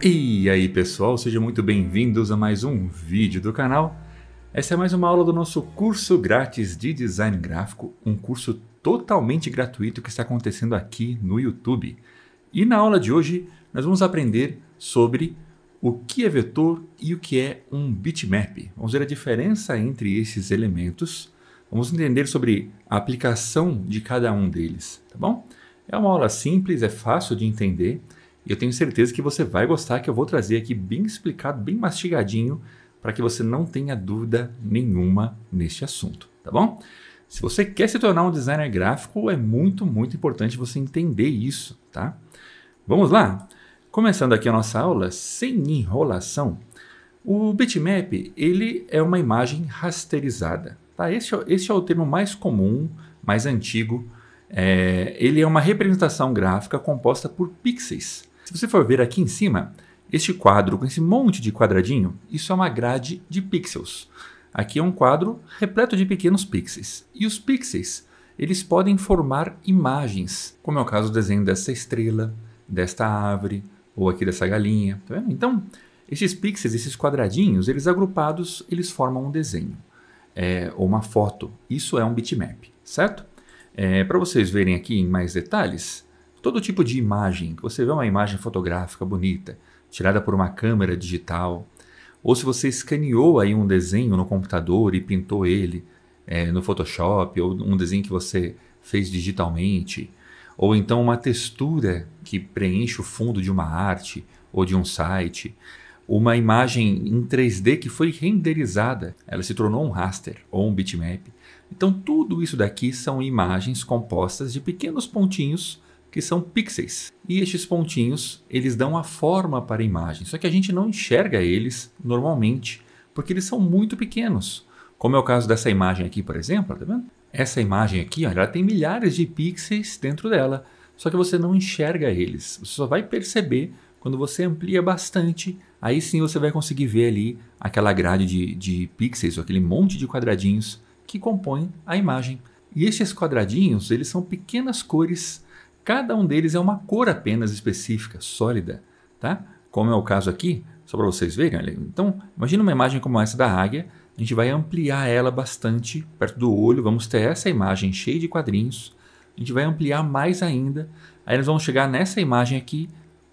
E aí pessoal, sejam muito bem-vindos a mais um vídeo do canal. Essa é mais uma aula do nosso curso grátis de design gráfico, um curso totalmente gratuito que está acontecendo aqui no YouTube. E na aula de hoje nós vamos aprender sobre o que é vetor e o que é um bitmap. Vamos ver a diferença entre esses elementos, vamos entender sobre a aplicação de cada um deles, tá bom? É uma aula simples, é fácil de entender. E eu tenho certeza que você vai gostar, que eu vou trazer aqui bem explicado, bem mastigadinho, para que você não tenha dúvida nenhuma neste assunto, tá bom? Se você quer se tornar um designer gráfico, é muito importante você entender isso, tá? Vamos lá? Começando aqui a nossa aula, sem enrolação, o bitmap, ele é uma imagem rasterizada, tá? Esse é o termo mais comum, mais antigo. Ele é uma representação gráfica composta por pixels. Se você for ver aqui em cima, este quadro com esse monte de quadradinho, isso é uma grade de pixels. Aqui é um quadro repleto de pequenos pixels. E os pixels, eles podem formar imagens, como é o caso do desenho dessa estrela, desta árvore, ou aqui dessa galinha. Tá vendo? Então, esses pixels, esses quadradinhos, eles agrupados, eles formam um desenho, ou uma foto. Isso é um bitmap, certo? Para vocês verem aqui em mais detalhes, todo tipo de imagem, que você vê uma imagem fotográfica bonita, tirada por uma câmera digital, ou se você escaneou aí um desenho no computador e pintou ele no Photoshop, ou um desenho que você fez digitalmente, ou então uma textura que preenche o fundo de uma arte ou de um site, uma imagem em 3D que foi renderizada, ela se tornou um raster ou um bitmap. Então tudo isso daqui são imagens compostas de pequenos pontinhos que são pixels. E estes pontinhos, eles dão a forma para a imagem, só que a gente não enxerga eles normalmente, porque eles são muito pequenos. Como é o caso dessa imagem aqui, por exemplo, tá vendo? Essa imagem aqui, olha, ela tem milhares de pixels dentro dela, só que você não enxerga eles. Você só vai perceber quando você amplia bastante, aí sim você vai conseguir ver ali aquela grade de pixels, ou aquele monte de quadradinhos que compõem a imagem. E estes quadradinhos, eles são pequenas cores. Cada um deles é uma cor apenas específica, sólida, tá? Como é o caso aqui, só para vocês verem. Olha. Então, imagina uma imagem como essa da águia, a gente vai ampliar ela bastante perto do olho, vamos ter essa imagem cheia de quadrinhos, a gente vai ampliar mais ainda, aí nós vamos chegar nessa imagem aqui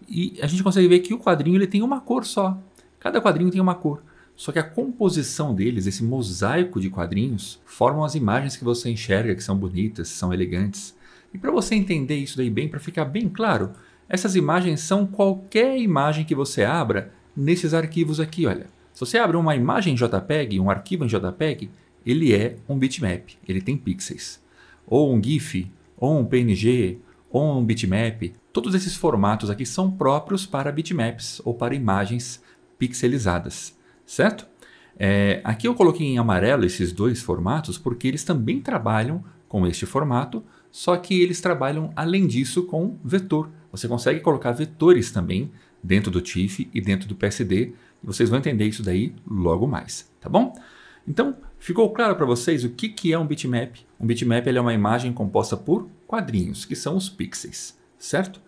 e a gente consegue ver que o quadrinho ele tem uma cor só, cada quadrinho tem uma cor, só que a composição deles, esse mosaico de quadrinhos, formam as imagens que você enxerga, que são bonitas, são elegantes. E para você entender isso daí bem, para ficar bem claro, essas imagens são qualquer imagem que você abra nesses arquivos aqui, olha. Se você abre uma imagem JPEG, um arquivo em JPEG, ele é um bitmap, ele tem pixels. Ou um GIF, ou um PNG, ou um bitmap. Todos esses formatos aqui são próprios para bitmaps ou para imagens pixelizadas, certo? Aqui eu coloquei em amarelo esses dois formatos porque eles também trabalham com este formato, só que eles trabalham além disso com vetor. Você consegue colocar vetores também dentro do TIFF e dentro do PSD, e vocês vão entender isso daí logo mais, tá bom? Então, ficou claro para vocês o que é um bitmap? Um bitmap ele é uma imagem composta por quadrinhos, que são os pixels, certo?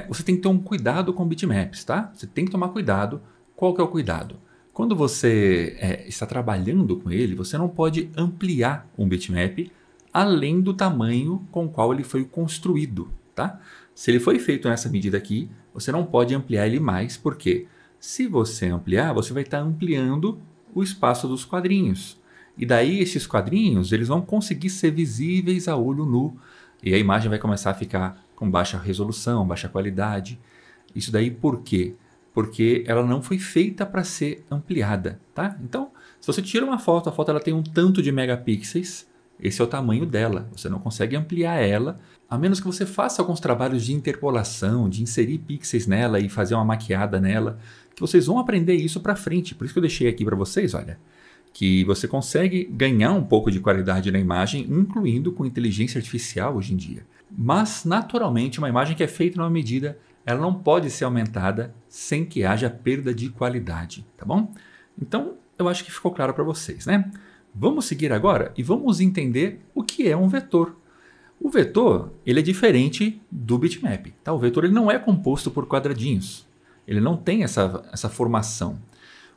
Você tem que ter um cuidado com bitmaps, tá? Você tem que tomar cuidado. Qual que é o cuidado? Quando você está trabalhando com ele, você não pode ampliar um bitmap além do tamanho com o qual ele foi construído, tá? Se ele foi feito nessa medida aqui, você não pode ampliar ele mais, porque se você ampliar, você vai estar ampliando o espaço dos quadrinhos. E daí esses quadrinhos, eles vão conseguir ser visíveis a olho nu, e a imagem vai começar a ficar com baixa resolução, baixa qualidade. Isso daí por quê? Porque ela não foi feita para ser ampliada, tá? Então, se você tira uma foto, a foto ela tem um tanto de megapixels, esse é o tamanho dela, você não consegue ampliar ela, a menos que você faça alguns trabalhos de interpolação, de inserir pixels nela e fazer uma maquiada nela, que vocês vão aprender isso para frente. Por isso que eu deixei aqui para vocês, olha, que você consegue ganhar um pouco de qualidade na imagem, incluindo com inteligência artificial hoje em dia. Mas, naturalmente, uma imagem que é feita numa medida, ela não pode ser aumentada sem que haja perda de qualidade, tá bom? Então, eu acho que ficou claro para vocês, né? Vamos seguir agora e vamos entender o que é um vetor. O vetor ele é diferente do bitmap. Tá? O vetor ele não é composto por quadradinhos. ele não tem essa formação.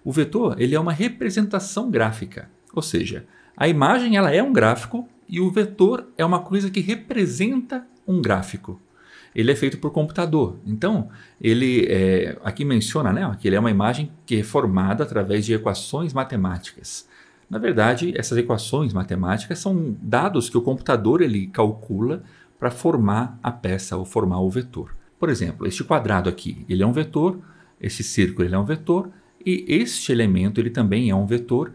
O vetor ele é uma representação gráfica, ou seja, a imagem ela é um gráfico e o vetor é uma coisa que representa um gráfico. Ele é feito por computador. Então, aqui menciona, né, que ele é uma imagem que é formada através de equações matemáticas. Na verdade, essas equações matemáticas são dados que o computador ele calcula para formar a peça ou formar o vetor. Por exemplo, este quadrado aqui, ele é um vetor, esse círculo ele é um vetor e este elemento ele também é um vetor.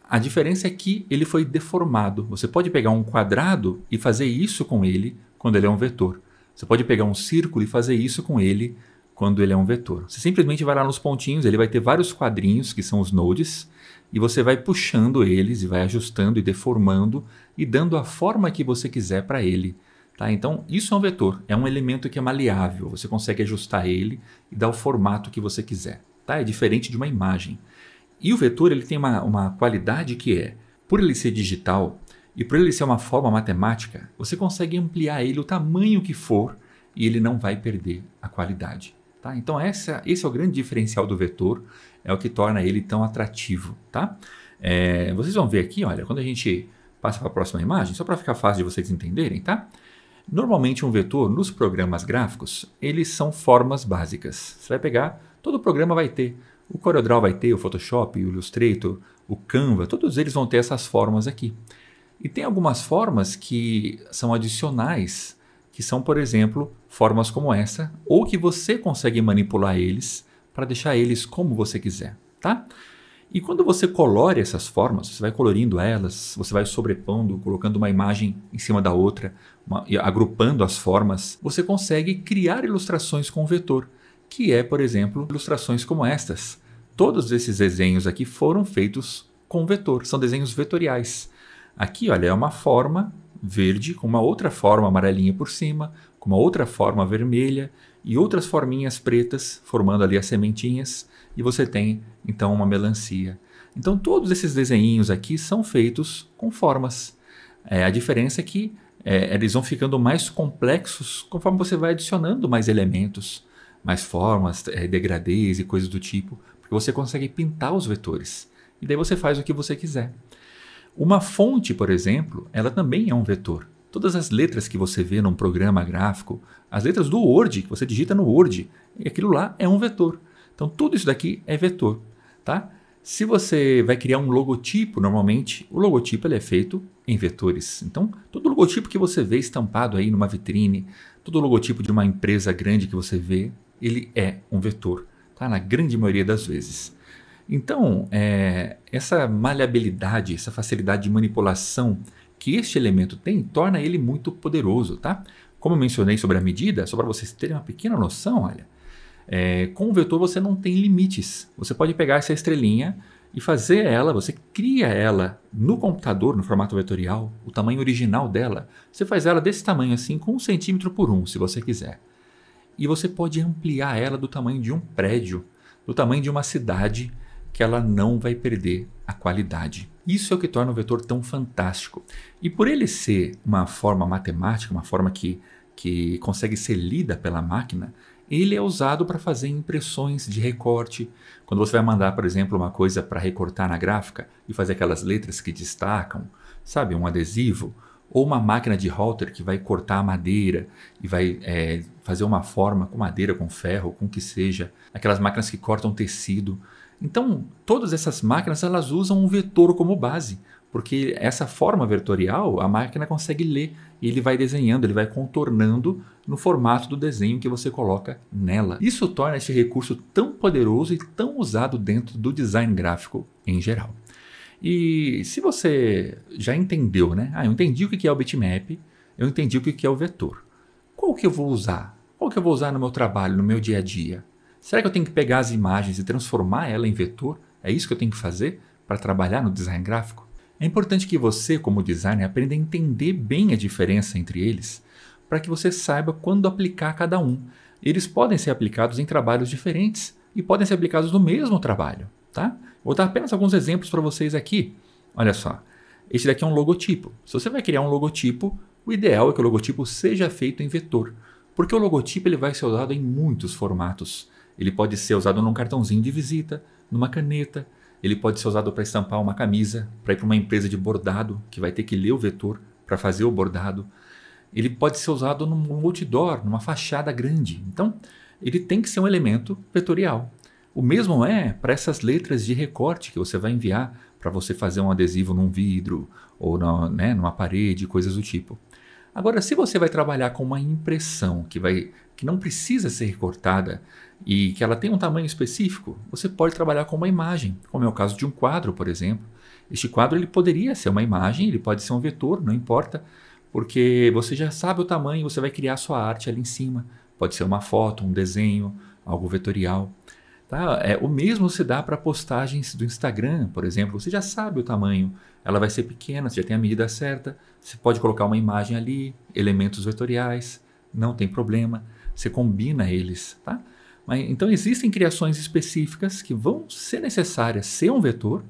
A diferença é que ele foi deformado. Você pode pegar um quadrado e fazer isso com ele quando ele é um vetor. Você pode pegar um círculo e fazer isso com ele quando ele é um vetor. Você simplesmente vai lá nos pontinhos, ele vai ter vários quadrinhos, que são os nodes, e você vai puxando eles e vai ajustando e deformando e dando a forma que você quiser para ele. Tá? Então, isso é um vetor, é um elemento que é maleável, você consegue ajustar ele e dar o formato que você quiser. Tá? É diferente de uma imagem. E o vetor ele tem uma qualidade que é, por ele ser digital, e por ele ser uma forma matemática, você consegue ampliar ele o tamanho que for e ele não vai perder a qualidade. Tá? Então esse é o grande diferencial do vetor, é o que torna ele tão atrativo. Tá? Vocês vão ver aqui, olha, quando a gente passa para a próxima imagem, só para ficar fácil de vocês entenderem, tá? Normalmente um vetor nos programas gráficos, eles são formas básicas. Você vai pegar, todo programa vai ter, o CorelDRAW vai ter, o Photoshop, o Illustrator, o Canva, todos eles vão ter essas formas aqui. E tem algumas formas que são adicionais, que são, por exemplo, formas como essa, ou que você consegue manipular eles para deixar eles como você quiser, tá? E quando você colore essas formas, você vai colorindo elas, você vai sobrepondo, colocando uma imagem em cima da outra, agrupando as formas, você consegue criar ilustrações com vetor, que é, por exemplo, ilustrações como estas. Todos esses desenhos aqui foram feitos com vetor, são desenhos vetoriais. Aqui, olha, é uma forma verde com uma outra forma amarelinha por cima, com uma outra forma vermelha e outras forminhas pretas formando ali as sementinhas e você tem então uma melancia. Então todos esses desenhinhos aqui são feitos com formas. A diferença é que eles vão ficando mais complexos conforme você vai adicionando mais elementos, mais formas, degradês e coisas do tipo, porque você consegue pintar os vetores e daí você faz o que você quiser. Uma fonte, por exemplo, ela também é um vetor. Todas as letras que você vê num programa gráfico, as letras do Word, que você digita no Word, e aquilo lá é um vetor. Então tudo isso daqui é vetor. Tá? Se você vai criar um logotipo, normalmente o logotipo ele é feito em vetores. Então todo logotipo que você vê estampado aí numa vitrine, todo logotipo de uma empresa grande que você vê, ele é um vetor, tá? Na grande maioria das vezes. Então, essa maleabilidade, essa facilidade de manipulação que este elemento tem, torna ele muito poderoso, tá? Como eu mencionei sobre a medida, só para vocês terem uma pequena noção, olha, com o vetor você não tem limites. Você pode pegar essa estrelinha e fazer ela, você cria ela no computador, no formato vetorial, o tamanho original dela, você faz ela desse tamanho assim, com 1 centímetro por 1, se você quiser. E você pode ampliar ela do tamanho de um prédio, do tamanho de uma cidade, que ela não vai perder a qualidade. Isso é o que torna o vetor tão fantástico. E por ele ser uma forma matemática, uma forma que consegue ser lida pela máquina, ele é usado para fazer impressões de recorte. Quando você vai mandar, por exemplo, uma coisa para recortar na gráfica e fazer aquelas letras que destacam, sabe, um adesivo, ou uma máquina de router que vai cortar a madeira e vai fazer uma forma com madeira, com ferro, com o que seja, aquelas máquinas que cortam tecido. Então, todas essas máquinas elas usam um vetor como base, porque essa forma vetorial a máquina consegue ler e ele vai desenhando, ele vai contornando no formato do desenho que você coloca nela. Isso torna esse recurso tão poderoso e tão usado dentro do design gráfico em geral. E se você já entendeu, né? Eu entendi o que é o bitmap, eu entendi o que é o vetor. Qual que eu vou usar? Qual que eu vou usar no meu trabalho, no meu dia a dia? Será que eu tenho que pegar as imagens e transformar ela em vetor? É isso que eu tenho que fazer para trabalhar no design gráfico? É importante que você, como designer, aprenda a entender bem a diferença entre eles, para que você saiba quando aplicar cada um. Eles podem ser aplicados em trabalhos diferentes e podem ser aplicados no mesmo trabalho, tá? Vou dar apenas alguns exemplos para vocês aqui. Olha só, esse daqui é um logotipo. Se você vai criar um logotipo, o ideal é que o logotipo seja feito em vetor, porque o logotipo ele vai ser usado em muitos formatos. ele pode ser usado num cartãozinho de visita, numa caneta, ele pode ser usado para estampar uma camisa, para ir para uma empresa de bordado, que vai ter que ler o vetor para fazer o bordado. Ele pode ser usado num outdoor, numa fachada grande. Então, ele tem que ser um elemento vetorial. O mesmo é para essas letras de recorte que você vai enviar para você fazer um adesivo num vidro ou numa parede, coisas do tipo. Agora, se você vai trabalhar com uma impressão que não precisa ser recortada e que ela tem um tamanho específico, você pode trabalhar com uma imagem, como é o caso de um quadro, por exemplo. Este quadro ele poderia ser uma imagem, ele pode ser um vetor, não importa, porque você já sabe o tamanho, você vai criar a sua arte ali em cima. Pode ser uma foto, um desenho, algo vetorial. Tá? O mesmo se dá para postagens do Instagram, por exemplo. Você já sabe o tamanho, ela vai ser pequena, você já tem a medida certa. Você pode colocar uma imagem ali, elementos vetoriais, não tem problema. Você combina eles. Tá? Então existem criações específicas que vão ser necessárias ser um vetor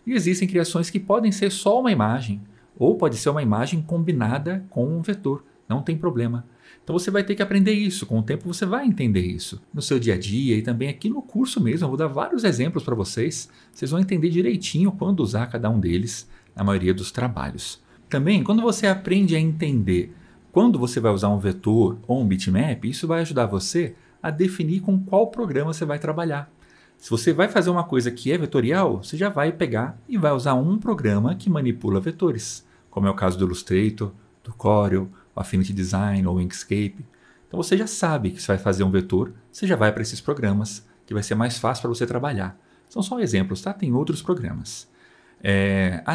e existem criações que podem ser só uma imagem ou pode ser uma imagem combinada com um vetor, não tem problema. Então você vai ter que aprender isso, com o tempo você vai entender isso no seu dia a dia e também aqui no curso mesmo. Eu vou dar vários exemplos para vocês, vocês vão entender direitinho quando usar cada um deles na maioria dos trabalhos. Também, quando você aprende a entender quando você vai usar um vetor ou um bitmap, isso vai ajudar você a definir com qual programa você vai trabalhar. Se você vai fazer uma coisa que é vetorial, você já vai pegar e vai usar um programa que manipula vetores, como é o caso do Illustrator, do Corel, o Affinity Design ou o Inkscape. Então você já sabe que se vai fazer um vetor, você já vai para esses programas, que vai ser mais fácil para você trabalhar. São só exemplos, tá? Tem outros programas.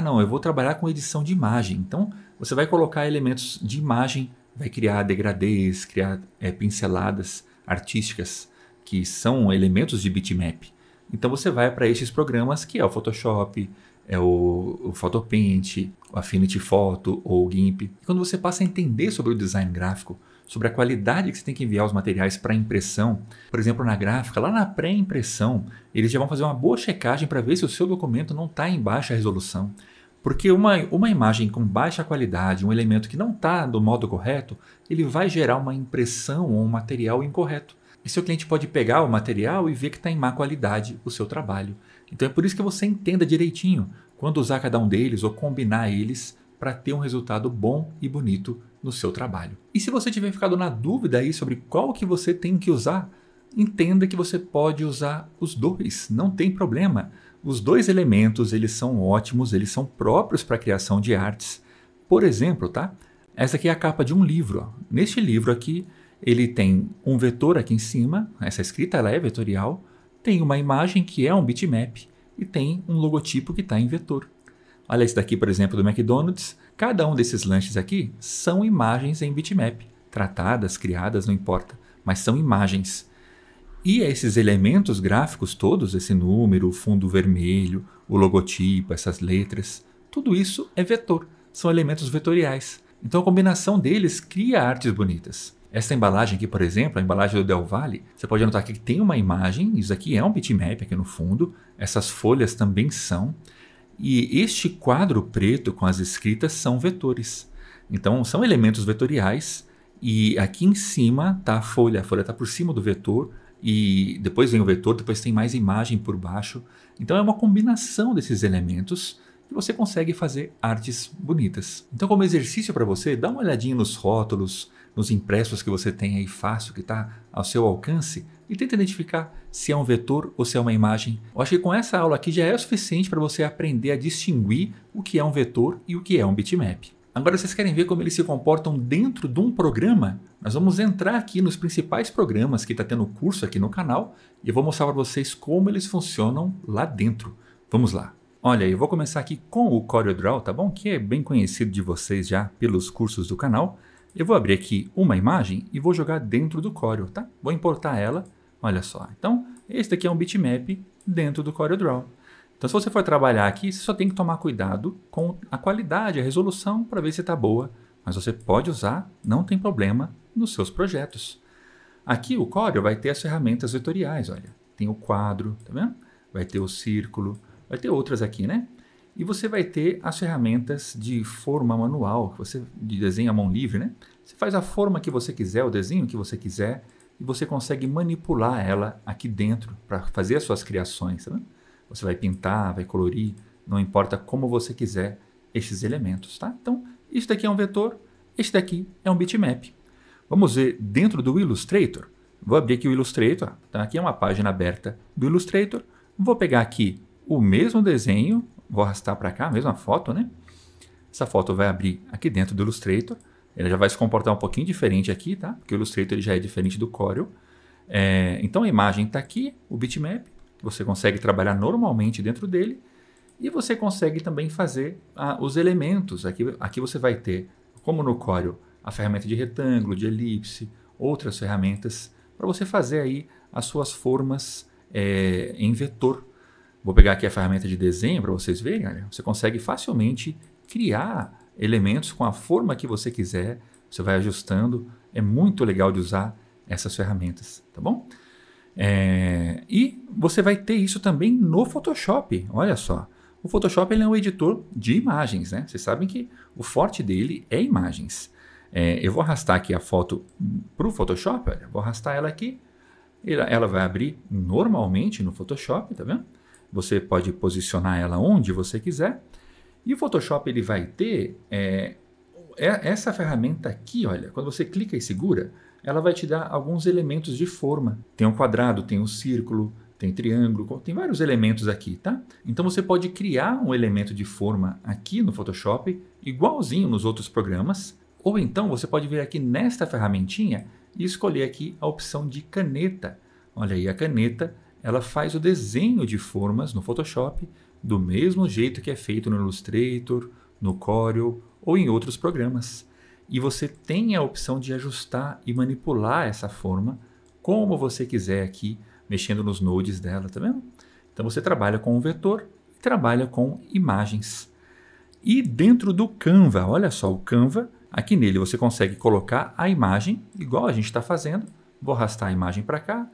Não, eu vou trabalhar com edição de imagem. Então você vai colocar elementos de imagem, vai criar degradês, criar pinceladas artísticas, que são elementos de bitmap. Então você vai para esses programas que é o Photoshop, é o Photopaint, o Affinity Photo ou o GIMP. E quando você passa a entender sobre o design gráfico, sobre a qualidade que você tem que enviar os materiais para impressão, por exemplo, na gráfica, lá na pré-impressão, eles já vão fazer uma boa checagem para ver se o seu documento não está em baixa resolução. Porque uma imagem com baixa qualidade, um elemento que não está do modo correto, ele vai gerar uma impressão ou um material incorreto. E seu cliente pode pegar o material e ver que está em má qualidade o seu trabalho. Então é por isso que você entenda direitinho quando usar cada um deles ou combinar eles para ter um resultado bom e bonito no seu trabalho. E se você tiver ficado na dúvida aí sobre qual que você tem que usar, entenda que você pode usar os dois, não tem problema. Os dois elementos eles são ótimos, eles são próprios para a criação de artes. Por exemplo, tá? Essa aqui é a capa de um livro. Ó. Neste livro aqui, ele tem um vetor aqui em cima, essa escrita ela é vetorial, tem uma imagem que é um bitmap e tem um logotipo que está em vetor. Olha esse daqui, por exemplo, do McDonald's. Cada um desses lanches aqui são imagens em bitmap, tratadas, criadas, não importa, mas são imagens. E esses elementos gráficos todos, esse número, o fundo vermelho, o logotipo, essas letras, tudo isso é vetor, são elementos vetoriais. Então a combinação deles cria artes bonitas. Essa embalagem aqui, por exemplo, a embalagem do Del Valle, você pode notar aqui que tem uma imagem, isso aqui é um bitmap aqui no fundo, essas folhas também são, e este quadro preto com as escritas são vetores. Então são elementos vetoriais e aqui em cima está a folha está por cima do vetor e depois vem o vetor, depois tem mais imagem por baixo. Então é uma combinação desses elementos que você consegue fazer artes bonitas. Então como exercício para você, dá uma olhadinha nos rótulos, nos impressos que você tem aí fácil, que está ao seu alcance, e tenta identificar se é um vetor ou se é uma imagem. Eu acho que com essa aula aqui já é o suficiente para você aprender a distinguir o que é um vetor e o que é um bitmap. Agora vocês querem ver como eles se comportam dentro de um programa? Nós vamos entrar aqui nos principais programas que está tendo curso aqui no canal e eu vou mostrar para vocês como eles funcionam lá dentro. Vamos lá. Olha, eu vou começar aqui com o CorelDRAW, tá bom? Que é bem conhecido de vocês já pelos cursos do canal. Eu vou abrir aqui uma imagem e vou jogar dentro do Corel, tá? Vou importar ela, olha só. Então, esse daqui é um bitmap dentro do CorelDRAW. Então, se você for trabalhar aqui, você só tem que tomar cuidado com a qualidade, a resolução, para ver se está boa. Mas você pode usar, não tem problema, nos seus projetos. Aqui o Corel vai ter as ferramentas vetoriais, olha. Tem o quadro, tá vendo? Vai ter o círculo, vai ter outras aqui, né? E você vai ter as ferramentas de forma manual, que você de desenho à mão livre, né? Você faz a forma que você quiser, o desenho que você quiser, e você consegue manipular ela aqui dentro para fazer as suas criações. Tá? Você vai pintar, vai colorir, não importa como você quiser esses elementos. Tá? Então, isso daqui é um vetor, este daqui é um bitmap. Vamos ver dentro do Illustrator. Vou abrir aqui o Illustrator. Tá? Aqui é uma página aberta do Illustrator. Vou pegar aqui o mesmo desenho, vou arrastar para cá, a mesma foto, né? Essa foto vai abrir aqui dentro do Illustrator. Ele já vai se comportar um pouquinho diferente aqui, tá? Porque o Illustrator ele já é diferente do Corel. Então a imagem está aqui, o bitmap. Você consegue trabalhar normalmente dentro dele. E você consegue também fazer os elementos. Aqui você vai ter, como no Corel, a ferramenta de retângulo, de elipse, outras ferramentas para você fazer aí as suas formas em vetor. Vou pegar aqui a ferramenta de desenho para vocês verem. Olha, você consegue facilmente criar elementos com a forma que você quiser. Você vai ajustando. É muito legal de usar essas ferramentas, tá bom? E você vai ter isso também no Photoshop. Olha só. O Photoshop ele é um editor de imagens, né? Vocês sabem que o forte dele é imagens. Eu vou arrastar aqui a foto para o Photoshop. Olha, vou arrastar ela aqui. Ela vai abrir normalmente no Photoshop, tá vendo? Você pode posicionar ela onde você quiser. E o Photoshop ele vai ter essa ferramenta aqui, olha. Quando você clica e segura, ela vai te dar alguns elementos de forma. Tem um quadrado, tem um círculo, tem triângulo, tem vários elementos aqui, tá? Então você pode criar um elemento de forma aqui no Photoshop, igualzinho nos outros programas. Ou então você pode vir aqui nesta ferramentinha e escolher aqui a opção de caneta. Olha aí, a caneta ela faz o desenho de formas no Photoshop do mesmo jeito que é feito no Illustrator, no Corel ou em outros programas. E você tem a opção de ajustar e manipular essa forma como você quiser aqui, mexendo nos nodes dela, tá vendo? Então você trabalha com um vetor e trabalha com imagens. E dentro do Canva, olha só, o Canva, aqui nele você consegue colocar a imagem, igual a gente está fazendo. Vou arrastar a imagem para cá.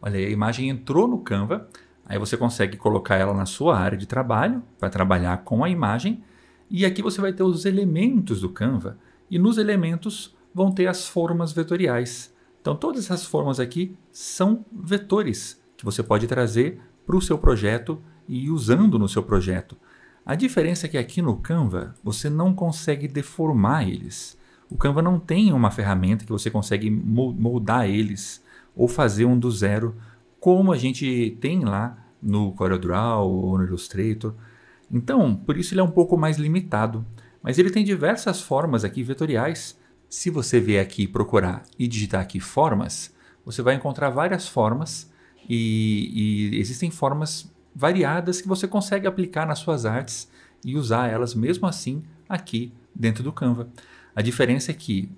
Olha aí, a imagem entrou no Canva, aí você consegue colocar ela na sua área de trabalho, para trabalhar com a imagem, e aqui você vai ter os elementos do Canva, e nos elementos vão ter as formas vetoriais. Então todas essas formas aqui são vetores, que você pode trazer para o seu projeto e ir usando no seu projeto. A diferença é que aqui no Canva você não consegue deformar eles. O Canva não tem uma ferramenta que você consegue moldar eles, ou fazer um do zero, como a gente tem lá no CorelDRAW ou no Illustrator. Então, por isso ele é um pouco mais limitado. Mas ele tem diversas formas aqui vetoriais. Se você vier aqui procurar e digitar aqui formas, você vai encontrar várias formas e existem formas variadas que você consegue aplicar nas suas artes e usar elas mesmo assim aqui dentro do Canva. A diferença é que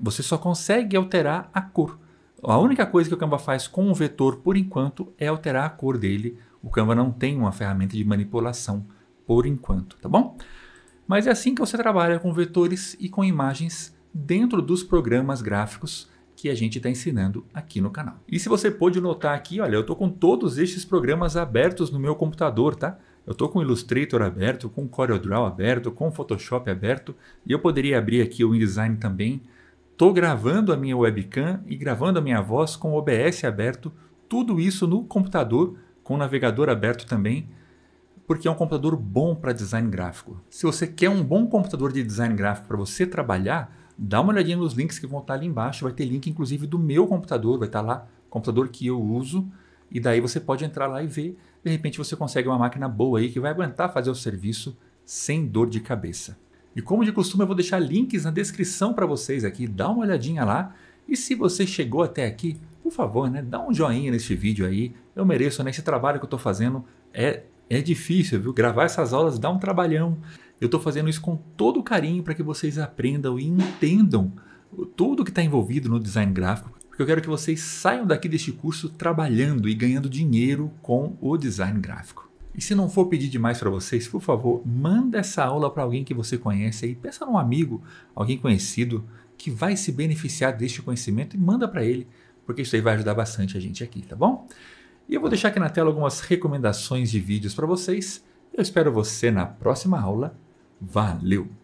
você só consegue alterar a cor. A única coisa que o Canva faz com o vetor, por enquanto, é alterar a cor dele. O Canva não tem uma ferramenta de manipulação, por enquanto, tá bom? Mas é assim que você trabalha com vetores e com imagens dentro dos programas gráficos que a gente está ensinando aqui no canal. E se você pôde notar aqui, olha, eu estou com todos estes programas abertos no meu computador, tá? Eu estou com o Illustrator aberto, com o CorelDRAW aberto, com o Photoshop aberto, e eu poderia abrir aqui o InDesign também. Estou gravando a minha webcam e gravando a minha voz com o OBS aberto, tudo isso no computador, com o navegador aberto também, porque é um computador bom para design gráfico. Se você quer um bom computador de design gráfico para você trabalhar, dá uma olhadinha nos links que vão estar ali embaixo, vai ter link inclusive do meu computador, vai estar lá, computador que eu uso, e daí você pode entrar lá e ver, de repente você consegue uma máquina boa aí que vai aguentar fazer o serviço sem dor de cabeça. E como de costume eu vou deixar links na descrição para vocês aqui, dá uma olhadinha lá. E se você chegou até aqui, por favor, né, dá um joinha nesse vídeo aí. Eu mereço, né? Esse trabalho que eu estou fazendo é difícil, viu? Gravar essas aulas dá um trabalhão. Eu estou fazendo isso com todo carinho para que vocês aprendam e entendam tudo que está envolvido no design gráfico. Porque eu quero que vocês saiam daqui deste curso trabalhando e ganhando dinheiro com o design gráfico. E se não for pedir demais para vocês, por favor, manda essa aula para alguém que você conhece aí. Pensa num amigo, alguém conhecido que vai se beneficiar deste conhecimento e manda para ele, porque isso aí vai ajudar bastante a gente aqui, tá bom? E eu vou deixar aqui na tela algumas recomendações de vídeos para vocês. Eu espero você na próxima aula. Valeu!